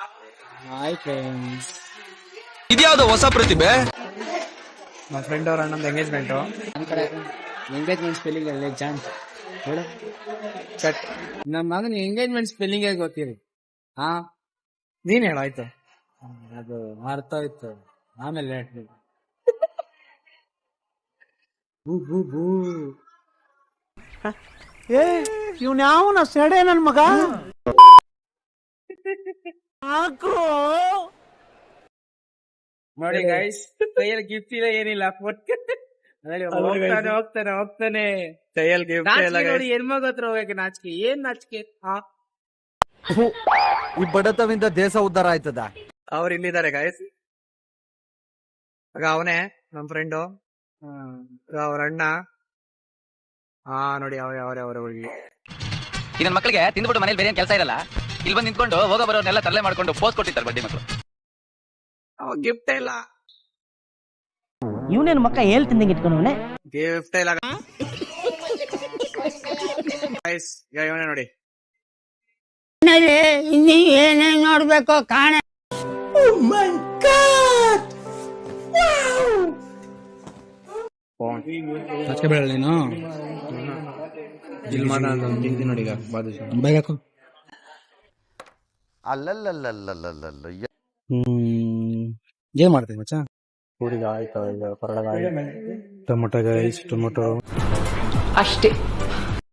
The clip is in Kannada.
Hi friends. ಇದ್ಯಾವ್ದು ಹೊಸ ಪ್ರತಿಭೆ? ನಮ್ಮ ಫ್ರೆಂಡ್ ಅವ್ರ ಅಣ್ಣಂದು ಎಂಗೇಜ್ಮೆಂಟು. ನಮ್ಮ ಕಡೆ ಎಂಗೇಜ್ಮೆಂಟ್ ಸ್ಪೆಲ್ಲಿಂಗ್ ಅಲ್ಲೇ ಜಾನ್ ಹೇಳು ಚಟ್. ನಮ್ಮ ಮಗನ ಎಂಗೇಜ್ಮೆಂಟ್ ಸ್ಪೆಲ್ಲಿಂಗ್ ಗೊತ್ತಿರಿ. ಹಾ ನೀನ್ ಹೇಳು ಆಯ್ತು. ಅದು ಅರ್ಥ ಆಯ್ತು ಆಮೇಲೆ ಹೇಳ್ತೀನಿ. ಇವ್ನ ಯಾವನ ಸೆಡೆ ನನ್ ಮಗ ಹಾಕು. ನೋಡಿ ಗೈಸ್, ಕೈಯಲ್ಲಿ ಗಿಫ್ಟ್ ಇಲ್ಲ ಏನಿಲ್ಲ. ಹೋಗ್ತಾನೆ ಕೈಯಲ್ಲಿ ಗಿಫ್ಟ್ ಇಲ್ಲ. ನೋಡಿ ಹೆಣ್ಮಗ ಹತ್ರ ಹೋಗಕ್ಕೆ ನಾಚಿಕೆ. ಏನ್ ನಾಚಿಕೆ? ಈ ಬಡತವಿಂದ ದೇಶ ಉದ್ಧಾರ ಆಯ್ತದ. ಅವ್ರು ಇಲ್ಲಿದ್ದಾರೆ ಗೈಸ್. ಆಗ ಅವನೇ ನಮ್ ಫ್ರೆಂಡು, ಅವ್ರ ಅಣ್ಣ. ನೋಡಿ ಅವ್ರ ಹುಡುಗಿ. ಈ ನನ್ನ ಮಕ್ಕಳಿಗೆ ತಿಂದ್ಬಿಟ್ಟು ಮನೇಲಿ ಬೇರೆ ಕೆಲಸ ಇರಲ್ಲ, ಇಲ್ಲಿ ಬಂದು ನಿಂತ್ಕೊಂಡು ಹೋಗೋ ಬರೋರ್ನೆಲ್ಲ ತರಲೆ ಮಾಡ್ಕೊಂಡು ಪೋಸ್ಟ್ ಕೊಟ್ಟಿರ್ತಾರೆ ಬಡ್ಡಿ ಮಕ್ಕಳು. ಗಿಫ್ಟ್ ಇಲ್ಲ. ಇವನೇನು ಮಕ್ಕ ಹೇಳ್ತಿಂದಂಗೆ ಇಟ್ಕೊಂಡವನೆ. ಗಿಫ್ಟ್ ಇಲ್ಲ ಗೈಸ್. ಇವನೇ ನೋಡಿ. ಇನ್ನೀ ಏನೇನ್ ನೋಡ್ಬೇಕು ಕಾಣ. ಬೇಡ ನೀನು ಇಲ್ಲಿ ಮಾತಾಡ್ತೀನಿ ನೋಡಿ. ಈಗ ಬಾದಾಕು ಏನ್ ಮಾಡ್ತೀನಿ ಮಚ್ಚ? ಹುಡುಗ ಆಯ್ತು, ಪರಳಗಾಯಿ, ಟೊಮೊಟೊ ಗೈಸ್, ಟೊಮೊಟೊ ಅಷ್ಟೇ.